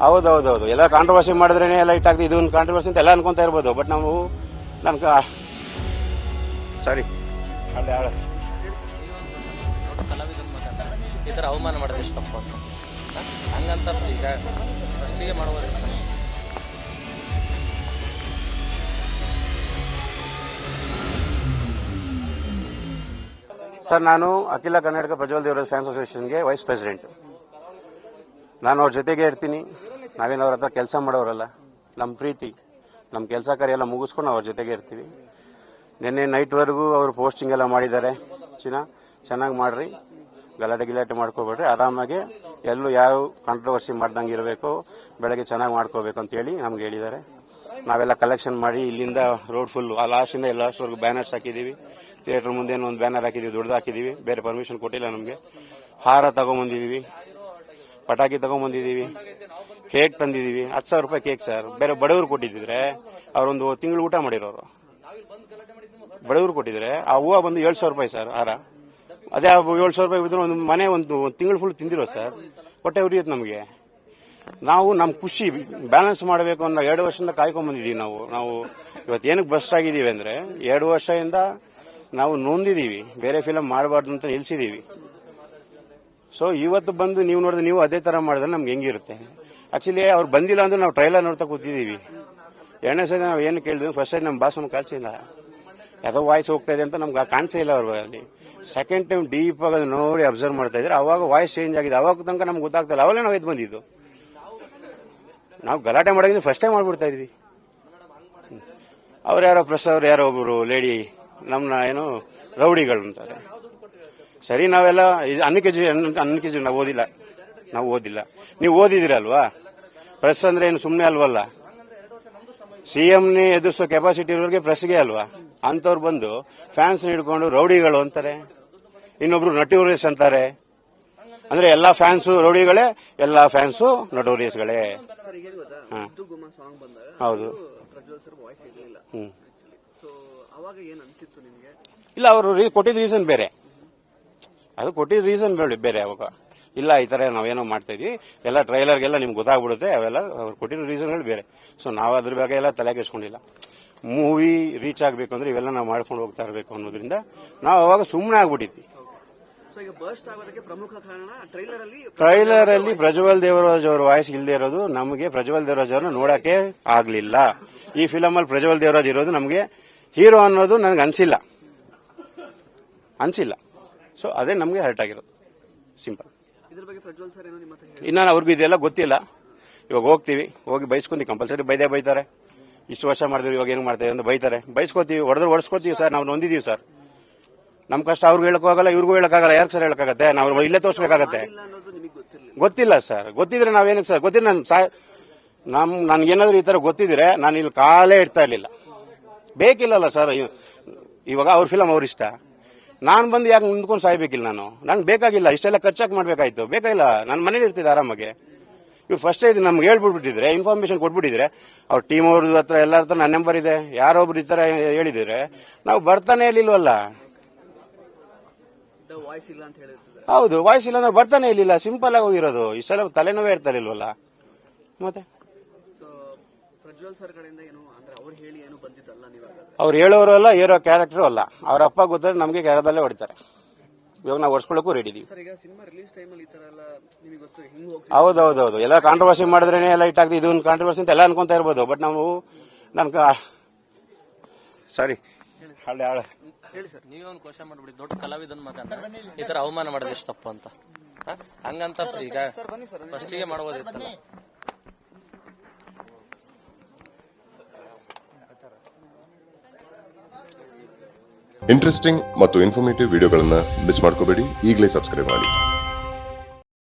ಹೌದೌದೌದು, ಎಲ್ಲ ಕಾಂಟ್ರವರ್ಸಿ ಮಾಡಿದ್ರೇ ಎಲ್ಲ ಇಟ್ಟಾಗ್ತದೆ. ಇದೊಂದು ಕಾಂಟ್ರವರ್ಸಿ ಅಂತ ಎಲ್ಲ ಅನ್ಕೊಂತಾ ಇರ್ಬೋದು, ಬಟ್ ನಾವು ನನ್ಗೆ ಸಾರಿ ಈ ಥರ ಅವಮಾನ ಮಾಡೋದು ಎಷ್ಟು ತಪ್ಪು ಅಂತ ಹಂಗಂತ ಈಗ ಫಸ್ಟಿಗೆ ಮಾಡುವುದು. ಸರ್, ನಾನು ಅಖಿಲ ಕರ್ನಾಟಕ ಪ್ರಜ್ವಲ್ ದೇವರಾಜ್ ಫ್ಯಾನ್ಸ್ ಅಸೋಸಿಯೇಷನ್ಗೆ ವೈಸ್ ಪ್ರೆಸಿಡೆಂಟ್. ನಾನು ಅವ್ರ ಜೊತೆಗೆ ಇರ್ತೀನಿ. ನಾವೇನು ಅವ್ರ ಹತ್ರ ಕೆಲಸ ಮಾಡೋರಲ್ಲ, ನಮ್ಮ ಪ್ರೀತಿ, ನಮ್ಮ ಕೆಲಸ ಕಾರ್ಯ ಎಲ್ಲ ಮುಗಿಸ್ಕೊಂಡು ಅವ್ರ ಜೊತೆಗೆ ಇರ್ತೀವಿ. ನಿನ್ನೆ ನೈಟ್ವರೆಗೂ ಅವರು ಪೋಸ್ಟಿಂಗ್ ಎಲ್ಲ ಮಾಡಿದ್ದಾರೆ. ಚೆನ್ನಾಗಿ ಮಾಡ್ರಿ, ಗಲಾಟೆ ಮಾಡ್ಕೋಬೇಡ್ರಿ, ಆರಾಮಾಗಿ ಎಲ್ಲೂ ಯಾವ ಕಾಂಟ್ರವರ್ಸಿ ಮಾಡ್ದಂಗೆ ಇರಬೇಕು, ಬೆಳಗ್ಗೆ ಚೆನ್ನಾಗಿ ಮಾಡ್ಕೋಬೇಕು ಅಂತ ಹೇಳಿ ನಮ್ಗೆ ಹೇಳಿದ್ದಾರೆ. ನಾವೆಲ್ಲ ಕಲೆಕ್ಷನ್ ಮಾಡಿ ಇಲ್ಲಿಂದ ರೋಡ್ ಫುಲ್ ಲಾಸ್ಟಿಂದ ಲಾಸ್ಟ್ವರೆಗೂ ಬ್ಯಾನರ್ಸ್ ಹಾಕಿದ್ದೀವಿ. ಥಿಯೇಟರ್ ಮುಂದೆ ಒಂದು ಬ್ಯಾನರ್ ಹಾಕಿದ್ದೀವಿ, ದೊಡ್ಡದು ಹಾಕಿದ್ದೀವಿ. ಬೇರೆ ಪರ್ಮಿಷನ್ ಕೊಟ್ಟಿಲ್ಲ ನಮಗೆ. ಹಾರ ತಗೊಂಬಂದಿದ್ದೀವಿ, ಪಟಾಕಿ ತಗೊಂಬಂದಿದ್ದೀವಿ, ಕೇಕ್ ತಂದಿದ್ದೀವಿ. 10,000 ರೂಪಾಯಿ ಕೇಕ್ ಸರ್. ಬೇರೆ ಬಡವರು ಕೊಟ್ಟಿದ್ರೆ ಅವರೊಂದು ತಿಂಗಳು ಊಟ ಮಾಡಿರೋರು. ಬಡವರು ಕೊಟ್ಟಿದ್ರೆ ಆ ಹೂವು ಬಂದು 7,000 ರೂಪಾಯಿ ಸರ್ ಹಾರ. ಅದೇ 7,000 ರೂಪಾಯಿ ಬಿದ್ದರೆ ಒಂದು ಮನೆ ಒಂದು ತಿಂಗಳು ಫುಲ್ ತಿಂದಿರೋ ಸರ್. ಹೊಟ್ಟೆ ಉರಿಯುತ್ತೆ ನಮಗೆ. ನಾವು ನಮ್ಮ ಖುಷಿ ಬ್ಯಾಲೆನ್ಸ್ ಮಾಡಬೇಕು ಅನ್ನೋ 2 ವರ್ಷದಿಂದ ಕಾಯ್ಕೊಂಡ್ ಬಂದಿದ್ದೀವಿ. ನಾವು ಇವತ್ತು ಏನಕ್ಕೆ ಬಸ್ಟ್ ಆಗಿದ್ದೀವಿ ಅಂದ್ರೆ 2 ವರ್ಷದಿಂದ ನಾವು ನೊಂದಿದ್ದೀವಿ. ಬೇರೆ ಫಿಲಮ್ ಮಾಡಬಾರ್ದು ಅಂತ ನಿಲ್ಸಿದ್ದೀವಿ. ಸೊ ಇವತ್ತು ಬಂದು ನೀವು ನೋಡಿದ್ರೆ ನೀವು ಅದೇ ತರ ಮಾಡಿದ್ರೆ ನಮ್ಗೆ ಹೆಂಗಿರುತ್ತೆ. ಆಕ್ಚುಲಿ ಅವ್ರು ಬಂದಿಲ್ಲ ಅಂದ್ರೆ ನಾವು ಟ್ರೈಲರ್ ನೋಡ್ತಾ ಕೂತಿದ್ದೀವಿ. 2ನೇ ಸರಿ ನಾವು ಏನು ಕೇಳಿದ್ವಿ, ಫಸ್ಟ್ ಟೈಮ್ ನಮ್ಮ ಬಾಸ್ ನಮ್ಗೆ ಕಾಣಿಸಿಲ್ಲ, ಯಾವುದೋ ವಾಯ್ಸ್ ಹೋಗ್ತಾ ಇದೆ ಅಂತ ನಮ್ಗೆ ಕಾಣಿಸೇ ಇಲ್ಲ ಅವ್ರ ಅಲ್ಲಿ. ಸೆಕೆಂಡ್ ಟೈಮ್ ಡೀಪ್ ಆಗಿ ಅದು ನೋಡಿ ಅಬ್ಸರ್ವ್ ಮಾಡ್ತಾ ಇದ್ರೆ ಅವಾಗ ವಾಯ್ಸ್ ಚೇಂಜ್ ಆಗಿದೆ. ಅವಾಗ ತನಕ ನಮ್ಗೆ ಗೊತ್ತಾಗ್ತಾ ಇಲ್ಲ. ಅವಾಗಲೇ ನಾವು ಎದ್ದು ಬಂದಿದ್ದು. ನಾವು ಗಲಾಟೆ ಮಾಡೋದ್ರಿಂದ ಫಸ್ಟ್ ಟೈಮ್ ಮಾಡ್ಬಿಡ್ತಾ ಇದ್ವಿ. ಅವ್ರು ಯಾರೋ ಪ್ರೆಸ್ ಅವ್ರು ಯಾರೋ ಒಬ್ಬರು ಲೇಡಿ ನಮ್ಮನ್ನ ಏನು ರೌಡಿಗಳು ಅಂತಾರೆ. ಸರಿ, ನಾವೆಲ್ಲ ಅನ್ನಕ್ಕೆ ನಾವು ಓದಿಲ್ಲ. ನೀವು ಓದಿದಿರಲ್ವಾ? ಪ್ರೆಸ್ ಅಂದ್ರೆ ಏನು ಸುಮ್ಮನೆ ಅಲ್ವಲ್ಲ. ಸಿಎಂನೇ ಎದುರಿಸೋ ಕೆಪಾಸಿಟಿ ಇರೋರಿಗೆ ಪ್ರೆಸ್ಗೆ ಅಲ್ವಾ? ಅಂತವ್ರು ಬಂದು ಫ್ಯಾನ್ಸ್ ಹಿಡ್ಕೊಂಡು ರೌಡಿಗಳು ಅಂತಾರೆ. ಇನ್ನೊಬ್ರು ನಟೋರಿಯಸ್ ಅಂತಾರೆ. ಅಂದ್ರೆ ಎಲ್ಲಾ ಫ್ಯಾನ್ಸು ರೌಡಿಗಳೇ, ಎಲ್ಲಾ ಫ್ಯಾನ್ಸು ನಟೋರಿಯಸ್ಗಳೇ. ಹೌದು. ಇಲ್ಲ, ಅವರು ಕೊಟ್ಟಿದ್ದ ರೀಸನ್ ಬೇರೆ. ಅದು ಕೊಟ್ಟಿದ್ದ ರೀಸನ್ ಬೇರೆ. ಅವಾಗ ಇಲ್ಲ, ಈ ತರ ನಾವೇನೋ ಮಾಡ್ತಾ ಇದೀವಿ, ಎಲ್ಲ ಟ್ರೈಲರ್ಗೆಲ್ಲ ನಿಮ್ಗೆ ಗೊತ್ತಾಗ್ಬಿಡುತ್ತೆ, ಅವೆಲ್ಲ ಅವ್ರು ಕೊಟ್ಟಿರೋ ರೀಸನ್ಗಳು ಬೇರೆ. ಸೊ ನಾವು ಅದ್ರ ಬಗ್ಗೆ ಎಲ್ಲ ತಲೆ ಕೆಡಿಸ್ಕೊಂಡಿಲ್ಲ. ಮೂವಿ ರೀಚ್ ಆಗಬೇಕು ಅಂದ್ರೆ ಇವೆಲ್ಲ ನಾವು ಮಾಡ್ಕೊಂಡು ಹೋಗ್ತಾ ಇರಬೇಕು ಅನ್ನೋದ್ರಿಂದ ನಾವು ಅವಾಗ ಸುಮ್ಮನೆ ಆಗ್ಬಿಟ್ಟಿದ್ವಿ. ಟ್ರೈಲರ್ ಅಲ್ಲಿ ಪ್ರಜ್ವಲ್ ದೇವರಾಜ್ ಅವ್ರ ವಾಯ್ಸ್ ಇಲ್ಲದೆ ಇರೋದು ನಮಗೆ ಪ್ರಜ್ವಲ್ ದೇವರಾಜ್ ಅವ್ರನ್ನ ನೋಡಕ್ಕೆ ಆಗ್ಲಿಲ್ಲ. ಈ ಫಿಲಮ್ ಅಲ್ಲಿ ಪ್ರಜ್ವಲ್ ದೇವರಾಜ್ ಇರೋದು ನಮಗೆ ಹೀರೋ ಅನ್ನೋದು ನನಗೆ ಅನ್ಸಿಲ್ಲ. ಸೊ ಅದೇ ನಮಗೆ ಹರ್ಟ್ ಆಗಿರೋದು. ಸಿಂಪಲ್. ಇನ್ನ ಅವ್ರಿಗೂ ಇದೆಲ್ಲ ಗೊತ್ತಿಲ್ಲ. ಇವಾಗ ಹೋಗಿ ಬೈಸ್ಕೊಂತೀವಿ. ಕಂಪಲ್ಸರಿ ಬೈತಾರೆ. ಇಷ್ಟು ವರ್ಷ ಮಾಡಿದ್ವಿ, ಇವಾಗ ಏನು ಮಾಡ್ತಾರೆ ಅಂತ ಬೈತಾರೆ. ಬೈಸ್ಕೋತೀವಿ, ಹೊಡೆಸ್ಕೋತೀವಿ ಸರ್. ನಾವು ನೊಂದಿದೀವಿ ಸರ್. ನಮ್ ಕಷ್ಟ ಅವ್ರಿಗೂ ಹೇಳಕ್ಕಾಗಲ್ಲ, ಇವ್ರಿಗೂ ಹೇಳಕ್ಕಾಗಲ್ಲ. ಯಾರು ಸರ್ ಹೇಳಕ್ಕಾಗತ್ತೆ? ನಾವು ಇಲ್ಲೇ ತೋರಿಸಬೇಕಾಗತ್ತೆ. ಗೊತ್ತಿಲ್ಲ ಸರ್. ಗೊತ್ತಿದ್ರೆ ನಾವೇನಕ್ಕೆ ಸರ್? ಗೊತ್ತಿದ್ರೆ ನನ್ಗೇನಾದ್ರು ಈ ತರ ಗೊತ್ತಿದ್ರೆ ನಾನು ಇಲ್ಲಿ ಕಾಲೇ ಇಡ್ತಾ ಇರ್ಲಿಲ್ಲ. ಬೇಕಿಲ್ಲಲ್ಲ ಸರ್. ಇವಾಗ ಅವ್ರ ಫಿಲಮ್ ಅವ್ರ ಇಷ್ಟ. ನಾನು ಬಂದು ಯಾಕೆ ನಿಂತ್ಕೊಂಡು ಸಾಯ್ಬೇಕಿಲ್ಲ? ನಂಗೆ ಬೇಕಾಗಿಲ್ಲ. ಇಷ್ಟೆಲ್ಲ ಖರ್ಚಾಗಿ ಮಾಡ್ಬೇಕಾಯ್ತು, ಬೇಕಾಗಿಲ್ಲ. ನನ್ನ ಮನೇಲಿ ಇರ್ತಿದ್ದೆ ಆರಾಮಾಗಿ. ಇವ್ರು ಫಸ್ಟ್ ಇದು ನಮ್ಗೆ ಹೇಳ್ಬಿಟ್ಬಿಟ್ಟಿದ್ರೆ, ಇನ್ಫಾರ್ಮೇಶನ್ ಕೊಟ್ಬಿಟ್ಟಿದ್ರೆ, ಅವ್ರ ಟೀಮ್ ಅವ್ರದ್ದು ಹತ್ರ ಎಲ್ಲರ ಹತ್ರ ನನ್ನ ನಂಬರ್ ಇದೆ, ಯಾರೊಬ್ರು ಈ ತರ ಹೇಳಿದ್ರೆ ನಾವು ಬರ್ತಾನೆ ಇರ್ಲಿಲ್ವಲ್ಲ. ಹೌದು, ವಾಯ್ಸ್ ಇಲ್ಲ ಅಂದ್ರೆ ಬರ್ತಾನೆ ಇರ್ಲಿಲ್ಲ. ಸಿಂಪಲ್ ಆಗಿ ಹೋಗಿರೋದು. ಇಷ್ಟೆಲ್ಲ ತಲೆನೋವೇ ಇರ್ತಾ ಇಲ್ವಲ್ಲ. ಮತ್ತೆ ಅವ್ರು ಹೇಳೋರು ಅಲ್ಲ, ಹೇರೋ ಕ್ಯಾರೆಕ್ಟರ್ ಅಲ್ಲ. ಅವ್ರ ಅಪ್ಪ ಗೊತ್ತಾದ್ರೆ ನಮಗೆ ಕ್ಯಾರದಲ್ಲೇ ಹೊಡಿತಾರೆ. ಇವಾಗ ನಾವು ಹೊಡ್ಸ್ಕೊಳ್ಳೋಕ್ಕೂ ರೆಡಿ ಇದೀವಿ. ಹೌದೌದೌದು, ಎಲ್ಲ ಕಾಂಟ್ರವರ್ಸಿ ಮಾಡಿದ್ರೇ ಎಲ್ಲ ಇಟ್ಟಾಗ್ತದೆ. ಇದೊಂದು ಕಾಂಟ್ರವರ್ಸಿ ಅಂತ ಎಲ್ಲ ಅನ್ಕೊಂತಾ ಇರ್ಬೋದು, ಬಟ್ ನಾವು ಸಾರಿ ಹೇಳಿ ಸರ್. ನೀವೇ ಒಂದು ಕ್ವಶನ್ ಮಾಡ್ಬಿಡಿ. ದೊಡ್ಡ ಕಲಾವಿದನ್ ಮಗ ಈ ತರ ಅವಮಾನ ಮಾಡೋದು ಎಷ್ಟು ತಪ್ಪು ಅಂತ ಹಂಗಂತ ಈಗ ಫಸ್ಟಿಗೆ ಮಾಡೋದಿರ್ತಲ್ಲ. ಇಂಟ್ರೆಸ್ಟಿಂಗ್ ಮತ್ತು ಇನ್ಫಾರ್ಮೇಟಿವ್ ವಿಡಿಯೋಗಳನ್ನ ಮಿಸ್ ಮಾಡ್ಕೋಬೇಡಿ. ಈಗಲೇ ಸಬ್ಸ್ಕ್ರೈಬ್ ಮಾಡಿ.